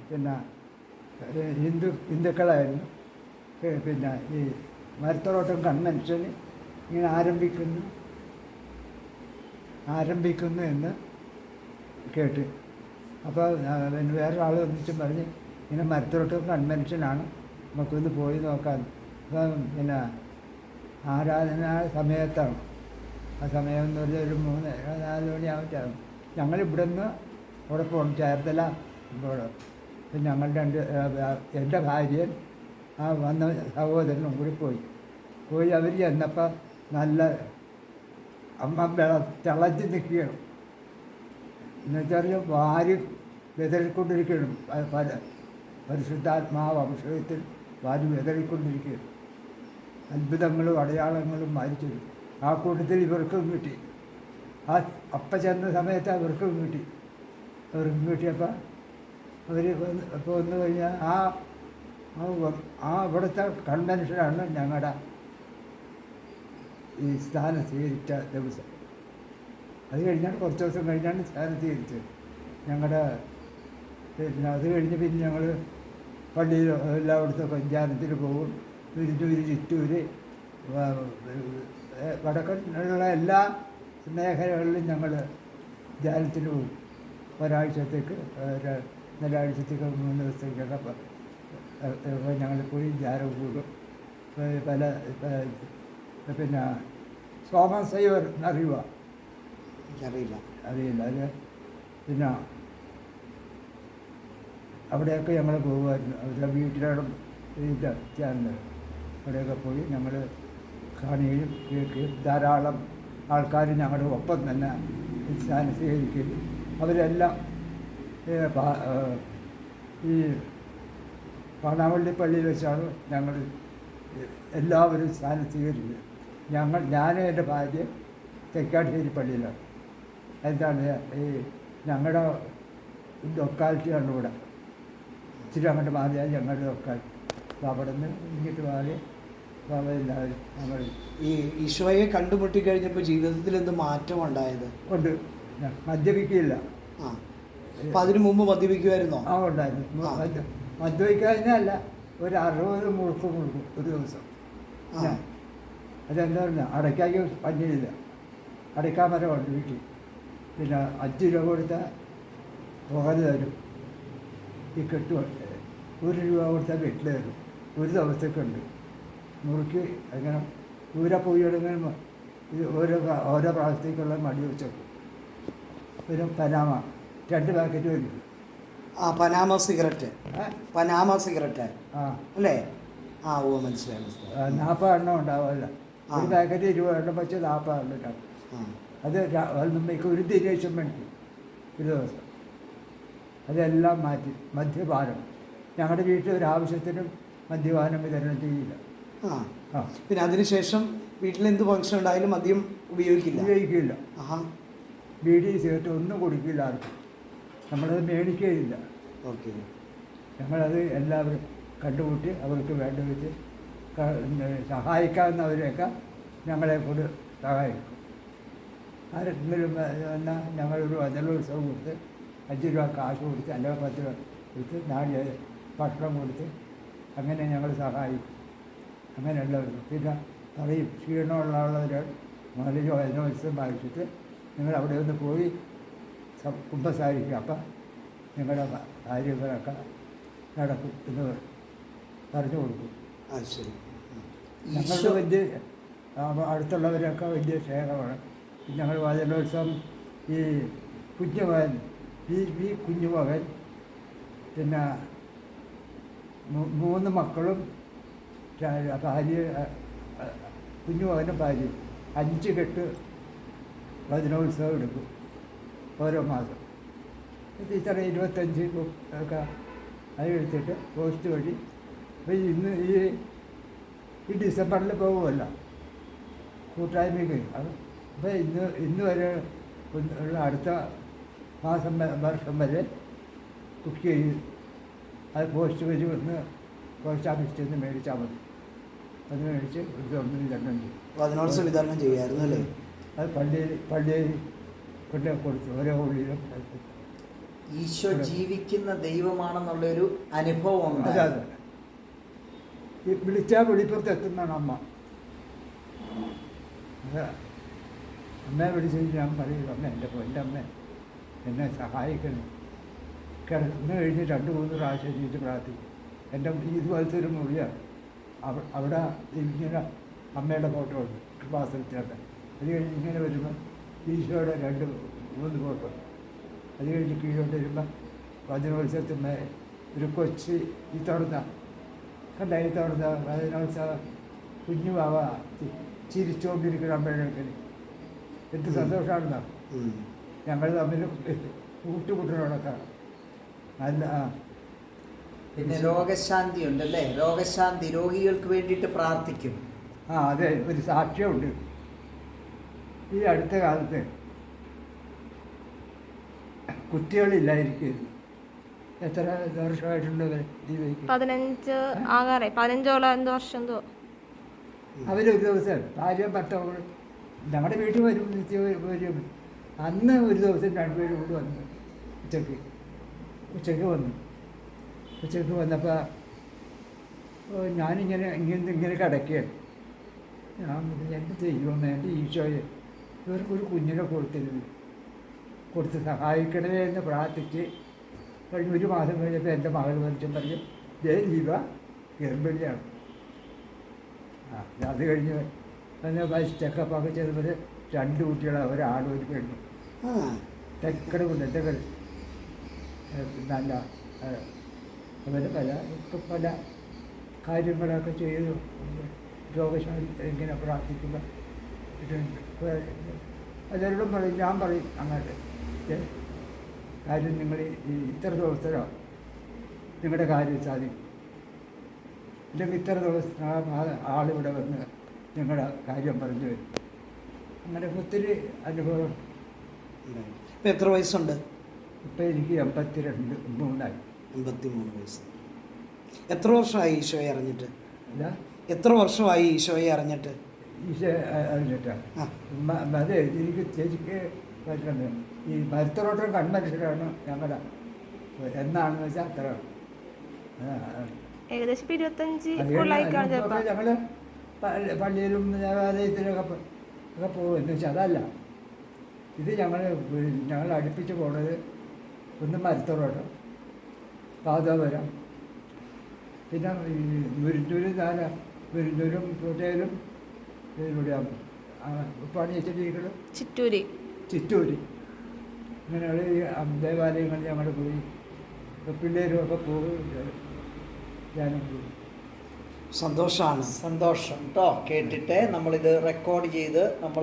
പിന്നെ ഹിന്ദുക്കളായിരുന്നു. പിന്നെ ഈ മരത്തോട്ടം കൺവെൻഷൻ ഇങ്ങനെ ആരംഭിക്കുന്നു എന്ന് കേട്ട്. അപ്പോൾ പിന്നെ വേറൊരാൾ വന്നിട്ടും പറഞ്ഞ് ഇങ്ങനെ മരത്തോട്ടം കൺവെൻഷനാണ്, നമുക്കൊന്ന് പോയി നോക്കാം. അപ്പം പിന്നെ ആരാധന സമയത്താണ്. ആ സമയം എന്ന് പറഞ്ഞാൽ ഒരു 3-4 മണിയാവും. ഞങ്ങളിവിടെ നിന്ന് അവിടെ പോകണം, ചേർത്തല ഇവിടെ. അപ്പം ഞങ്ങൾ എൻ്റെ ഭാര്യയും ആ വന്ന സഹോദരനും കൂടി പോയി അവർ ചെന്നപ്പോൾ നല്ല അമ്മ തിളച്ച് നിൽക്കുകയാണ്. എന്നുവെച്ചാൽ വാരി വിതറിക്കൊണ്ടിരിക്കുകയാണ്. പരിശുദ്ധാത്മാവ് അഭിഷേകത്തിൽ വാരി വിതറിക്കൊണ്ടിരിക്കുകയാണ്. അത്ഭുതങ്ങളും അടയാളങ്ങളും മാരിച്ചു. ആ കൂട്ടത്തിൽ ഇവർക്കും കിട്ടി. അപ്പം ചെന്ന സമയത്ത് അവർക്കും കിട്ടിയപ്പോൾ അവർ ഇപ്പോൾ വന്നു കഴിഞ്ഞാൽ ആ ഇവിടുത്തെ കൺവെൻഷനാണ് ഞങ്ങളുടെ ഈ സ്ഥാനം സ്വീകരിച്ച ദിവസം. അത് കഴിഞ്ഞാണ് കുറച്ച് ദിവസം കഴിഞ്ഞാണ് സ്ഥാനം സ്വീകരിച്ചത് ഞങ്ങളുടെ. പിന്നെ അത് കഴിഞ്ഞ് പിന്നെ ഞങ്ങൾ പള്ളിയിൽ എല്ലായിടത്തും ധ്യാനത്തിന് പോകും. തുരുത്തൂര്, ചിറ്റൂര്, വടക്കനുള്ള എല്ലാ മേഖലകളിലും ഞങ്ങൾ ധ്യാനത്തിന് പോകും. ഒരാഴ്ചത്തേക്ക് 3 ദിവസത്തേക്കൊക്കെ ഞങ്ങൾ പോയി ധ്യാനം കൂടും. പല പിന്നെ സോമസൈവർ എന്നറിയുക? അറിയില്ല. അത് പിന്നെ അവിടെയൊക്കെ ഞങ്ങൾ പോകുമായിരുന്നു. അവരുടെ വീട്ടിലോടും ധ്യാനം അവിടെയൊക്കെ പോയി ഞങ്ങൾ കാണുകയും കേൾക്കുകയും ധാരാളം ആൾക്കാർ ഞങ്ങളുടെ ഒപ്പം തന്നെ സ്ഥാനം സ്വീകരിക്കുകയും അവരെല്ലാം ഈ പാണാവള്ളി പള്ളിയിൽ വെച്ചാണ് ഞങ്ങൾ എല്ലാവരും സ്ഥാനം സ്വീകരിക്കുന്നത്. ഞാനും എൻ്റെ ഭാര്യ തെക്കാട്ടുശ്ശേരി പള്ളിയിലാണ്. എന്താണ് ഈ ഞങ്ങളുടെ ലൊക്കാലിറ്റിയാണ് ഇവിടെ. ഇച്ചിരി അങ്ങോട്ട് മാറിയാൽ ഞങ്ങളുടെ ലൊക്കാലിറ്റി. അപ്പോൾ അവിടെ നിന്ന് ഇങ്ങോട്ട് മാറി എല്ലാവരും ഞങ്ങൾ ഈ ഈശോയെ കണ്ടുമുട്ടിക്കഴിഞ്ഞപ്പോൾ ജീവിതത്തിൽ എന്ത് മാറ്റം ഉണ്ടായത്? ഉണ്ട്. മദ്യപിക്കില്ല. അപ്പം അതിനു മുമ്പ് മദ്യപിക്കുമായിരുന്നോ? ഉണ്ടായിരുന്നു. മദ്യപിക്കാതിനല്ല, ഒരു 60 മുഴുക്കും ഒരു ദിവസം. അതെന്താ പറഞ്ഞാൽ അടയ്ക്കാക്ക് പഞ്ഞിയില്ല. അടയ്ക്കാൻ മരമുണ്ട് വീട്ടിൽ. പിന്നെ 5 രൂപ കൊടുത്താൽ പുകല് തരും. ഈ കെട്ട് 1 രൂപ കൊടുത്താൽ വീട്ടിൽ തരും. ഒരു ദിവസത്തേക്കുണ്ട്. മുറുക്കി അങ്ങനെ ദൂരെ പോയി എടുക്കുന്ന ഇത് ഓരോ പ്രാവശ്യത്തേക്കുള്ള മടി വെച്ചേക്കും. പിന്നെ പനാമ 2 പാക്കറ്റ് വരും. പനാമ സിഗരറ്റ് അല്ലേ? മനസ്സിലായി. 40 എണ്ണം ഉണ്ടാവില്ല. ഒരു പാക്കറ്റ് 20 എണ്ണം വെച്ച് 40 എണ്ണം ഉണ്ടാവും. അത് നമുക്ക് ഒരു ദിവസം വേണ്ടി ഒരു ദിവസം. അതെല്ലാം മാറ്റി. മദ്യപാനം ഞങ്ങളുടെ വീട്ടിൽ ഒരാവശ്യത്തിനും മദ്യപാനം വിതരണം ചെയ്യില്ല. പിന്നെ അതിനുശേഷം വീട്ടിലെന്ത് ഫംഗ്ഷൻ ഉണ്ടായാലും മദ്യം ഉപയോഗിക്കില്ല. ബീഡി, സിഗരറ്റ് ഒന്നും കുടിക്കില്ല ആർക്കും. നമ്മളത് മേടിക്കുകയില്ല. ഓക്കെ. ഞങ്ങളത് എല്ലാവരും കണ്ടുമുട്ടി അവർക്ക് വേണ്ട വെച്ച് സഹായിക്കാവുന്നവരെയൊക്കെ ഞങ്ങളെ കൊണ്ട് സഹായിക്കും. ആരെങ്കിലും എന്നാൽ ഞങ്ങളൊരു വചനോത്സവം കൊടുത്ത് 5 രൂപ കാശ് കൊടുത്ത് അല്ലെങ്കിൽ 10 രൂപ കൊടുത്ത് നാളെ ഭക്ഷണം കൊടുത്ത് അങ്ങനെ ഞങ്ങൾ സഹായിക്കും. അങ്ങനെയുള്ളവർക്ക് പിന്നെ പറയും ക്ഷീണമുള്ളവർ നാലൊരു വചനോത്സവം വായിച്ചിട്ട് നിങ്ങൾ അവിടെ ഒന്ന് പോയി കുമ്പസാരിക്കുക. അപ്പം നിങ്ങളുടെ കാര്യങ്ങളൊക്കെ നടക്കും എന്ന് പറഞ്ഞു കൊടുക്കും. ശരി. ഞങ്ങൾക്ക് വലിയ അടുത്തുള്ളവരൊക്കെ വലിയ സ്നേഹമാണ്. ഞങ്ങൾ വചനോത്സവം ഈ കുഞ്ഞുമകൻ കുഞ്ഞുമകൻ പിന്നെ 3 മക്കളും ഭാര്യ, കുഞ്ഞുമകനും ഭാര്യയും 5 കെട്ട് വചനോത്സവം എടുക്കും ഓരോ മാസം. ടീച്ചർ 25 ഒക്കെ അത് എടുത്തിട്ട് പോസ്റ്റ് വഴി ഇന്ന് ഈ ഡിസംബറിൽ പോകുമല്ലോ കൂട്ടായ്മയ്ക്ക്. അപ്പോൾ ഇന്ന് വരെ ഉള്ള അടുത്ത വർഷം വരെ ബുക്ക് ചെയ്ത് അത് പോസ്റ്റ് വഴി വന്ന് പോസ്റ്റ് ഓഫീസിൽ നിന്ന് മേടിച്ചാൽ മതി. അത് മേടിച്ച് ഒരു വിതരണം ചെയ്യും. വചനോത്സവം വിതരണം ചെയ്യുമായിരുന്നു അല്ലേ? അത് പള്ളിയിൽ കൊണ്ട് കൊടുത്തു. ഓരോ പള്ളിയിലും ഈശോ ജീവിക്കുന്ന ദൈവമാണെന്നുള്ളൊരു അനുഭവം ഉണ്ട്. അതെ അതെ. ഈ വിളിച്ചാൽ വെളിപ്പുറത്ത് എത്തുന്നതാണ് അമ്മ. അതെ, അമ്മയെ വിളിച്ച് ഞാൻ പറയും, അമ്മ എൻ്റെ അമ്മ എന്നെ സഹായിക്കണം. കിടന്നു കഴിഞ്ഞ് 2-3 പ്രാവശ്യം എണീറ്റ് പ്രാർത്ഥിക്കും. എൻ്റെ ഇതുപോലത്തെ ഒരു മുറിയാണ്. അവിടെ ഇങ്ങനെ അമ്മയുടെ ഫോട്ടോ ഉണ്ട് ക്ലാസ്സിലൊക്കെ. അത് കഴിഞ്ഞ് ഇങ്ങനെ വരുമ്പോൾ ഈശോയുടെ 2-3 ഫോട്ടോ. അത് കഴിഞ്ഞ് കീഴോട്ട് വരുമ്പോൾ വചനോത്സവത്തിന്മേ ഒരു കൊച്ച് ഈ തുറന്ന വചനോത്സവ കുഞ്ഞു ബാവ ചിരിച്ചുകൊണ്ടിരിക്കുന്ന അമ്മയുടെ എന്ത് സന്തോഷമാണെന്നാ. ഞങ്ങൾ തമ്മിൽ കൂട്ടുകുട്ടനോടൊക്കെ നല്ല. പിന്നെ രോഗശാന്തി ഉണ്ടല്ലേ, രോഗശാന്തി, രോഗികൾക്ക് വേണ്ടിയിട്ട് പ്രാർത്ഥിക്കും. അതെ, ഒരു സാക്ഷ്യമുണ്ട്. ഈ അടുത്ത കാലത്ത് കുട്ടികളില്ലായിരിക്കും. എത്ര വർഷമായിട്ടുണ്ട് ദീപയ്ക്ക്? 15 ആകാറായി, 15 വർഷം. അവരൊരു ദിവസം ഭാര്യയും ഭർത്താവും ഞങ്ങളുടെ വീട്ടിൽ വരും, നിത്യം വരും. അന്ന് ഒരു ദിവസം 2 പേരും കൂടി വന്നു. ഉച്ചയ്ക്ക് വന്നപ്പോൾ ഞാനിങ്ങനെ ഇങ്ങനെ കിടക്കുകയാണ്. ഞാൻ എൻ്റെ ദൈവമേ, എൻ്റെ ഈശോയെ, ഇവർക്കൊരു കുഞ്ഞിനെ കൊടുത്ത് സഹായിക്കണമേ എന്ന് പ്രാർത്ഥിച്ച് കഴിഞ്ഞ് 1 മാസം കഴിഞ്ഞപ്പോൾ എൻ്റെ മകൾ മരിച്ചും പറയും, ജീവ ഗർഭിണിയാണ്. അത് കഴിഞ്ഞ് ചെക്കപ്പൊക്കെ ചെയ്തപ്പോൾ 2 കുട്ടികളാണ്, ഒരാളും ഒരു പെണ്ണും. തെക്കട് നല്ല അവർ പല കാര്യങ്ങളൊക്കെ ചെയ്തു. രോഗശാന്തി ഇങ്ങനെ പ്രാർത്ഥിക്കുമ്പോൾ എല്ലാവരോടും പറയും, ഞാൻ പറയും അങ്ങോട്ട്, കാര്യം നിങ്ങൾ ഇത്ര ദിവസത്തിലോ നിങ്ങളുടെ കാര്യം സാധിക്കും, ഇല്ലെങ്കിൽ ഇത്ര ദിവസം ആളിവിടെ വന്ന് നിങ്ങളുടെ കാര്യം പറഞ്ഞു വരും. അങ്ങനെ ഒത്തിരി അനുഭവം. ഇപ്പം എത്ര വയസ്സുണ്ട്? ഇപ്പം എനിക്ക് 83 വയസ്സ്. എത്ര വർഷമായി ഈശോയെ അറിഞ്ഞിട്ട്? അല്ല, എത്ര വർഷമായി ഈശോയെ അറിഞ്ഞിട്ട്? ഈശോ അറിഞ്ഞിട്ടാണ്. അതെ, എനിക്ക് ചേച്ചിക്ക് പറ്റുന്നത് ഈ മരുത്തറോട്ടം കൺമനുഷ്യരാണ് ഞങ്ങളുടെ. എന്നാണെന്ന് വെച്ചാൽ അത്ര ഏകദേശം 25 ഞങ്ങൾ പള്ളിയിലും ദേവാലയത്തിലൊക്കെ പോകും. എന്ന് വെച്ചാൽ അതല്ല, ഇത് ഞങ്ങൾ അടുപ്പിച്ച് പോണത് ഒന്ന് മരുത്തറോട്ടം, പാതപുരം, പിന്നെ മുരിഞ്ഞൂരും കോട്ടയിലും ഇവിടെ പണിയച്ചെടികളും ചിറ്റൂര് ഇങ്ങനെയുള്ള ഈ ദേവാലയങ്ങളിൽ ഞങ്ങൾ പോയി. പിള്ളേരും ഒക്കെ പോകും, ഞാനും പോയി. സന്തോഷം കേട്ടോ കേട്ടിട്ട്. നമ്മളിത് റെക്കോർഡ് ചെയ്ത് നമ്മൾ